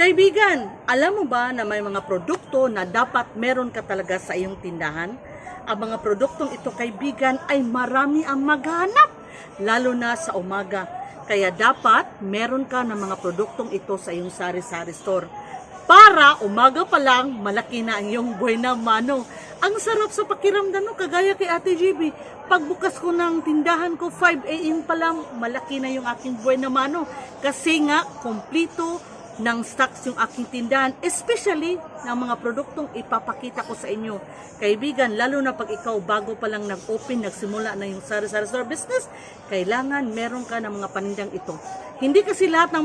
Kaibigan, alam mo ba na may mga produkto na dapat meron ka talaga sa iyong tindahan? Ang mga produktong ito, kaibigan, ay marami ang maghanap, lalo na sa umaga. Kaya dapat meron ka ng mga produktong ito sa iyong sari-sari store. Para umaga pa lang, malaki na ang iyong buhay na mano. Ang sarap sa pakiramdam, no? Kagaya kay Ate GB. Pagbukas ko ng tindahan ko, 5 AM pa lang, malaki na yung aking buhay na mano. Kasi nga, kompleto ng stocks yung aking tindahan, especially ng mga produktong ipapakita ko sa inyo. Kaibigan, lalo na pag ikaw bago pa lang nag-open, nagsimula na yung sari-sari store business, kailangan meron ka ng mga panindang ito. Hindi kasi lahat ng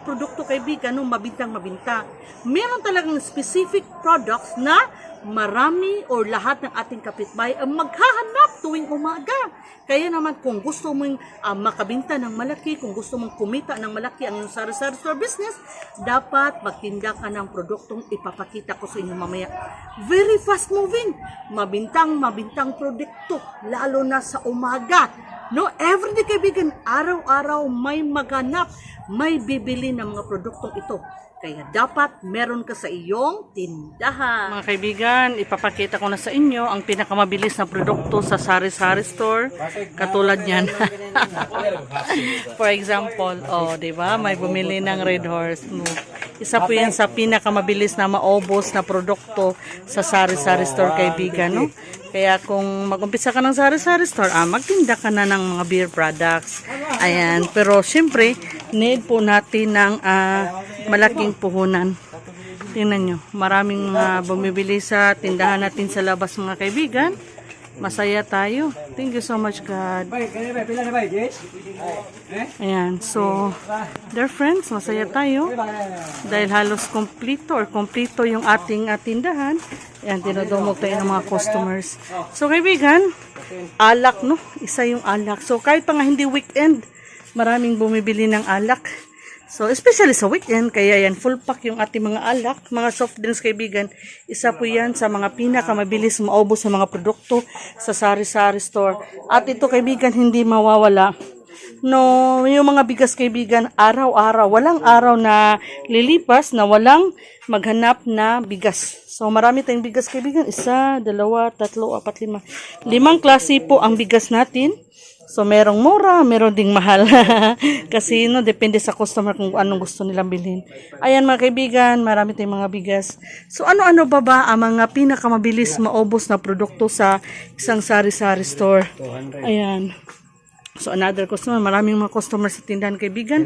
produkto, kaibigan, no, mabintang-mabinta. Meron talagang specific products na marami o lahat ng ating kapitbahay ang maghahanap tuwing umaga. Kaya naman kung gusto mong makabinta ng malaki, kung gusto mong kumita ng malaki ang iyong sari-sari store business, dapat magtinda ka ng produktong ipapakita ko sa inyo mamaya. Very fast moving, mabintang produkto, lalo na sa umaga. No, everyday, kaibigan, araw-araw may maghanap, may bibili ng mga produktong ito. Kaya dapat meron ka sa iyong tindahan. Mga kaibigan, ipapakita ko na sa inyo ang pinakamabilis na produkto sa sari-sari store. Katulad niyan. For example, di ba? May bumili ng Red Horse. Isa po yan sa pinakamabilis na maubos na produkto sa sari-sari store, kaibigan, no? Kaya kung mag-umpisa ka ng sari-sari store, magtinda ka na ng mga beer products. Ayan. Pero syempre, need po natin ng malaking puhunan. Tingnan nyo, maraming bumibili sa tindahan natin sa labas, mga kaibigan. Masaya tayo. Thank you so much, God. Ayan, so, dear friends, masaya tayo. Dahil halos kompleto yung ating tindahan. Ayan, dinudumog tayo ng mga customers. So, kaibigan, alak, no? Isa yung alak. So, kahit pa nga hindi weekend, maraming bumibili ng alak. So, especially sa weekend, kaya yan, full pack yung ating mga alak, mga soft drinks, kaibigan. Isa po yan sa mga pinakamabilis maubos sa mga produkto sa sari-sari store. At ito, kaibigan, hindi mawawala. No, yung mga bigas, kaibigan, araw-araw, walang araw na lilipas na walang maghanap na bigas. So, marami tayong bigas, kaibigan. 1, 2, 3, 4, 5. 5 klase po ang bigas natin. So, merong mura, meron ding mahal. Kasi, depende sa customer kung anong gusto nilang bilhin. Ayan, mga kaibigan, marami tayong mga bigas. So, ano-ano ba ang mga pinakamabilis maubos na produkto sa isang sari-sari store? Ayan. So, another customer. Maraming mga customer sa tindahan, kaibigan.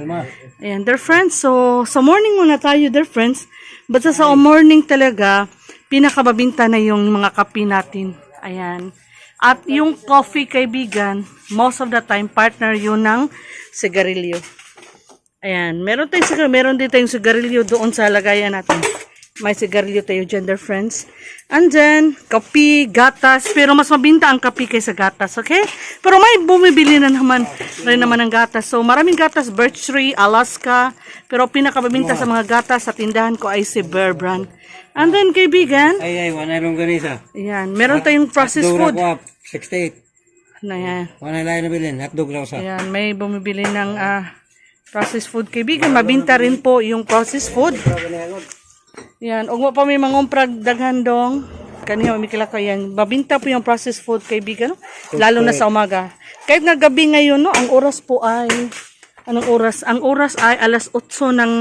Ayan, dear friends. So, sa morning muna tayo, dear friends. Basta sa morning talaga, pinakamabinta na yung mga kape natin. Ayan. At yung coffee, kaibigan, most of the time, partner yun ng sigarilyo. Ayan. Meron din tayong sigarilyo doon sa lagayan natin. May sigarilyo tayo dyan, dear friends. And then, kape, gatas. Pero mas mabinta ang kape kaysa gatas, okay? Pero may bumibili na naman ng gatas. So, maraming gatas, Birch Tree, Alaska. Pero pinakamabinta sa mga gatas sa tindahan ko ay si Bear Brand. And then, kaibigan. Wala nung ganisa. Ayan. Meron tayong processed food. 68. Na yan. Wala lang na bilhin. Hotdog lang sa. Ayan. May bumibili ng processed food, kaibigan. Mabinta rin po yung processed food. Yan, ugma pa may mangumpra daghan dong. Kaniya mamikila ko yan. Mabinta po yung processed food, kaibigan, no? Lalo na sa umaga. Kahit nga gabi ngayon, no, ang oras po ay anong oras? Ang oras ay alas 8 ng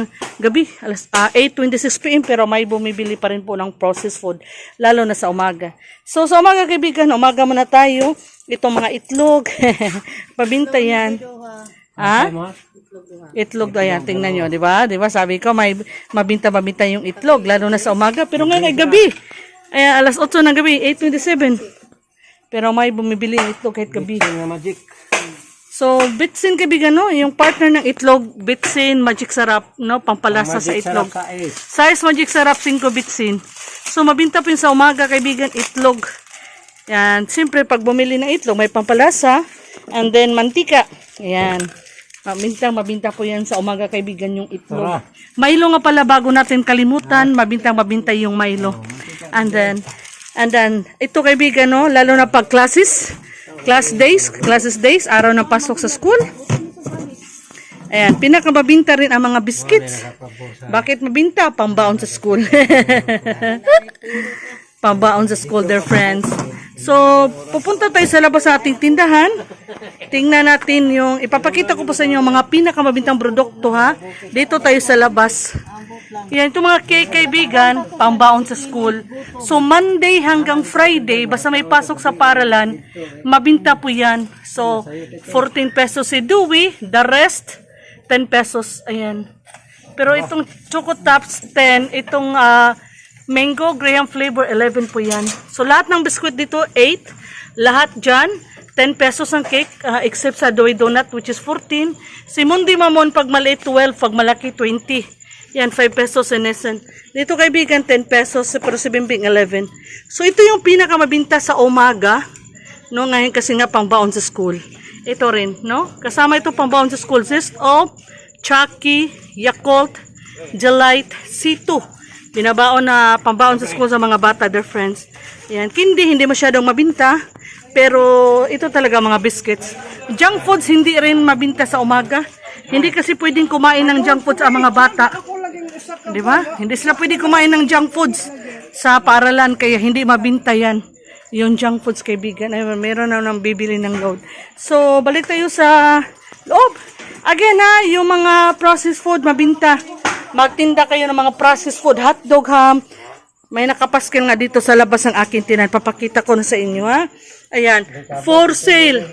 gabi, 8:26 PM, pero may bumibili pa rin po ng processed food, lalo na sa umaga. So sa umaga, kaibigan, umaga muna tayo. Itong mga itlog, pabinta yan. Ha? Itlog, ayan, tingnan nyo, di ba? Di ba? Sabi ko, may mabinta yung itlog, lalo na sa umaga. Pero ngayon ay gabi. Ayan, alas 8 ng gabi, 8:27. Pero may bumibili ng itlog kahit gabi. So, Bitsin, kaibigan, no? Yung partner ng itlog, Bitsin, Magic Sarap, no? Pampalasa sa itlog. Size Magic Sarap, 5 Bitsin. So, mabinta po yung sa umaga, kaibigan, itlog. Yan, siyempre, pag bumili ng itlog, may pampalasa. And then, mantika. Ayan. Mabinta po yan sa umaga, kaibigan, yung itlog. Milo nga pala, bago natin kalimutan, mabinta yung Milo. And then, ito, kaibigan, no, lalo na pag classes days, araw na pasok sa school. Ayan, pinakamabinta rin ang mga biscuits. Bakit mabinta? Pambaon sa school. Pambaon sa school, dear friends. So, pupunta tayo sa labas sa ating tindahan. Tingnan natin yung, ipapakita ko po sa inyo ang mga pinakamabintang produkto ha. Dito tayo sa labas. Yan, itong mga cake kaibigan, pambaon sa school. So, Monday hanggang Friday, basta may pasok sa paralan, mabinta po yan. So, 14 pesos si Dewey, the rest, 10 pesos. Ayan. Pero itong Choco Tops, 10. Itong Mango Graham flavor, 11 po yan. So, lahat ng biskuit dito, 8. Lahat dyan, 10 pesos ang cake, except sa Dewey Donut, which is 14. Si Mundi Mamon, pag maliit, 12. Pag malaki, 20. Yan, 5 pesos in essence. Dito kaibigan, 10 pesos. Pero si Bimbing, 11. So, ito yung pinakamabinta sa umaga. No, ngayon kasi nga pangbaon sa school. Ito rin, no? Kasama ito pangbaon sa school. Zest of, Chucky, Yakult, Gelite, C2. Binabaon na pambaon sa school sa mga bata, their friends. Yan, hindi masyadong mabinta. Pero ito talaga mga biscuits. Junk foods, hindi rin mabinta sa umaga. Hindi kasi pwedeng kumain ng junk foods ang mga bata. Di ba? Hindi sila pwede kumain ng junk foods sa paaralan, kaya hindi mabinta yan. Yung junk foods, kaibigan. Ay, meron na nang bibili ng load. So, balik tayo sa loob. Again yung mga processed food, mabinta. Magtinda kayo ng mga processed food, hotdog, ham. May nakapaskil nga dito sa labas ng aking tinan. Papakita ko na sa inyo, ha? Ayan, for sale.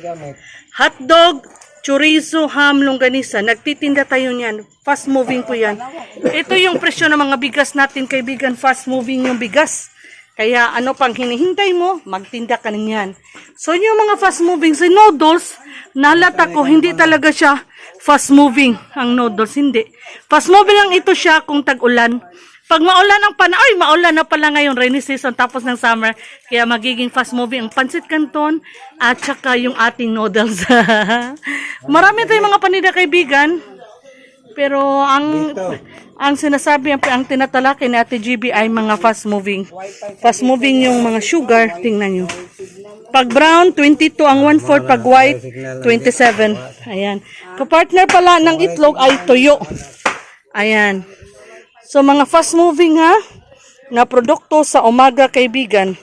Hotdog, chorizo, ham, longganisa. Nagtitinda tayo niyan. Fast moving po yan. Ito yung presyo ng mga bigas natin, kaibigan. Fast moving yung bigas. Kaya ano pang hinihintay mo, magtinda ka niyan. So yung mga fast moving, si noodles, nalata ko, hindi talaga siya fast moving ang noodles. Hindi. Fast moving lang ito siya kung tag-ulan. Pag maulan ang maulan na pala ngayon, rainy season, tapos ng summer, kaya magiging fast moving ang pancit canton at saka yung ating noodles. Marami tayong mga panida, kaibigan. Pero ang sinasabi, ang tinatalaki ni Ate GB ay mga fast moving. Fast moving yung mga sugar, tingnan nyo. Pag brown, 22 ang 1/4, pag white, 27. Ayan. Kapartner pala ng itlog ay tuyo. Ayan. So, mga fast moving na produkto sa umaga, kaibigan.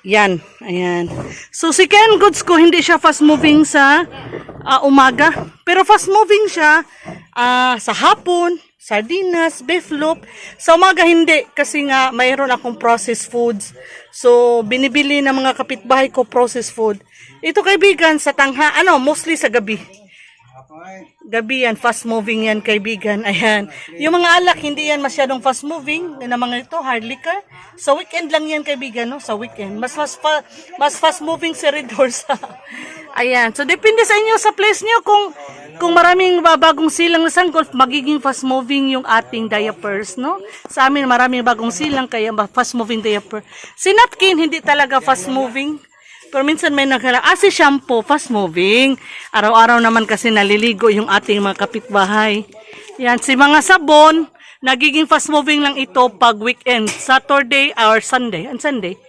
Yan. Ayan. So, si Ken Goods ko, hindi siya fast moving sa umaga. Pero fast moving siya sa hapon, sardinas, beef loaf. Sa umaga, hindi. Kasi nga, mayroon akong processed foods. So, binibili ng mga kapitbahay ko processed food. Ito, kaibigan, sa mostly sa gabi. Gabi yan, fast moving yan, kaibigan. Ayan. Yung mga alak, hindi yan masyadong fast moving. Na mga ito, hard liquor. Sa weekend lang yan, kaibigan, no? Sa weekend. Mas fast moving si Red Horse. Ayan. So, depende sa inyo, sa place nyo. Kung maraming bagong silang na Sangolf, magiging fast moving yung ating diapers, no? Sa amin, maraming bagong silang, kaya fast moving diaper. Si napkin, hindi talaga fast moving. Pero minsan may si shampoo, fast moving. Araw-araw naman kasi naliligo yung ating mga kapitbahay. Yan, si mga sabon, nagiging fast moving lang ito pag weekend, Saturday or Sunday. And Sunday,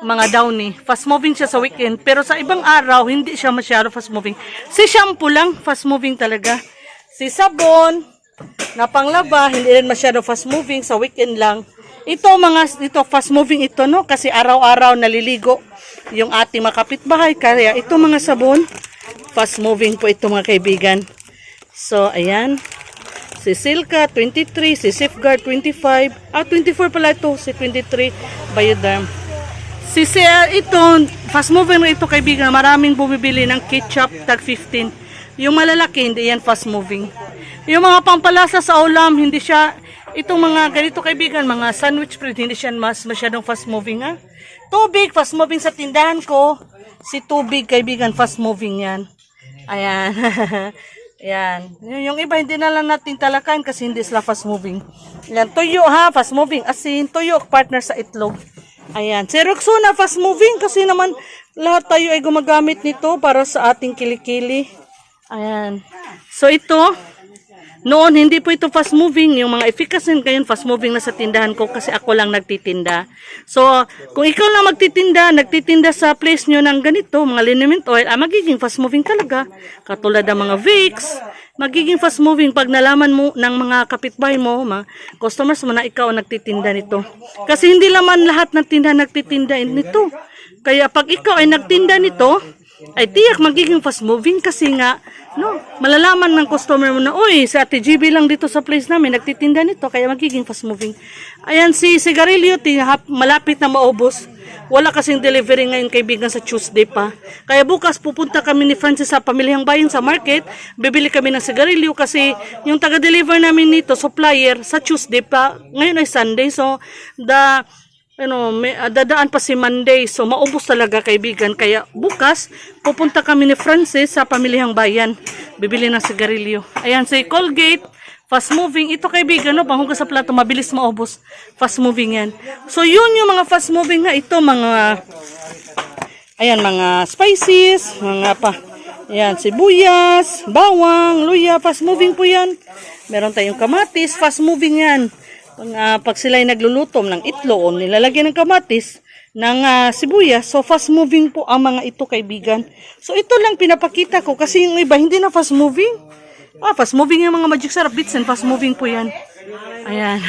mga downy. Fast moving siya sa weekend, pero sa ibang araw, hindi siya masyado fast moving. Si shampoo lang, fast moving talaga. Si sabon, na panglaba, hindi rin masyado fast moving, sa weekend lang. Ito fast moving ito, no? Kasi araw-araw naliligo yung ating mga kapitbahay. Kaya ito mga sabon, fast moving po ito mga kaibigan. So, ayan. Si Silka, 23. Si Safeguard, 25. 24 pala ito. Si 23, Bioderm. Ito, fast moving ito kaibigan. Maraming bumibili ng ketchup, tag 15. Yung malalaki, hindi yan fast moving. Yung mga pampalasa sa ulam, hindi siya. Itong mga ganito kaibigan, mga sandwich bread, hindi siya masyadong fast moving Tubig, fast moving sa tindahan ko. Si tubig kaibigan, fast moving yan. Ayan. Ayan. Yung iba hindi na lang natin talakan kasi hindi sila fast moving. Ayan, tuyo fast moving. Asin, tuyo, partner sa itlog. Ayan. Si Roxona, fast moving kasi naman lahat tayo ay gumagamit nito para sa ating kilikili. Ayan. So ito, Noon, hindi po ito fast moving. Yung mga efficacy ngayon, fast moving na sa tindahan ko kasi ako lang nagtitinda. So, kung ikaw lang nagtitinda sa place nyo ng ganito, mga liniment oil, magiging fast moving talaga. Katulad ng mga Vicks, magiging fast moving pag nalaman mo ng mga kapitbahay mo, mga customers mo na ikaw ang nagtitinda nito. Kasi hindi naman lahat ng tindahan nagtitinda nito. Kaya pag ikaw ay nagtinda nito, ay tiyak magiging fast moving kasi nga malalaman ng customer mo na, uy, si Ate GB lang dito sa place namin nagtitinda nito, kaya magiging fast moving. Ayan, si sigarilyo malapit na maubos. Wala kasing delivery ngayon, kaibigan, sa Tuesday pa. Kaya bukas pupunta kami ni Francis sa Pamilihang Bayan sa market, bibili kami ng sigarilyo kasi yung taga-deliver namin nito, supplier, sa Tuesday pa. Ngayon ay Sunday, so dadaan pa si Monday, so maubos talaga, kaibigan. Kaya bukas pupunta kami ni Francis sa Pamilihang Bayan, bibili ng sigarilyo. Ayan, si Colgate, fast moving ito, kaibigan, panghugas sa plato, mabilis maubos, fast moving yan. So yun yung mga fast moving nga ito, mga spices, ayan, sibuyas, bawang, luya, fast moving po yan. Meron tayong kamatis, fast moving yan. Pag sila ay naglulutom ng itlog o nilalagyan ng kamatis, ng sibuyas, so fast moving po ang mga ito, kaibigan. So ito lang pinapakita ko kasi yung iba hindi na fast moving. Fast moving yung mga Magic Sarap Bits and fast moving po yan. Ayan.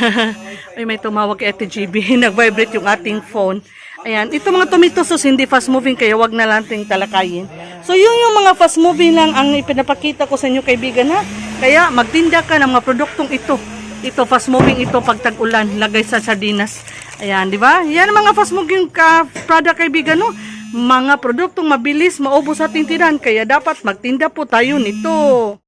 Ay, may tumawag kay Ate GB. Nag-vibrate yung ating phone. Ayan. Ito mga tomato sauce hindi fast moving, kaya wag na lang ting talakayin. So yun yung mga fast moving lang ang ipinapakita ko sa inyo, kaibigan, ha. Kaya magtinda ka ng mga produktong ito. Ito fast moving ito pag tag-ulan, lagay sa sardinas. Ayan, di ba? Yan mga fast moving product, kaibigan, no? Mga produktong mabilis maubos sa tindahan, kaya dapat magtinda po tayo nito.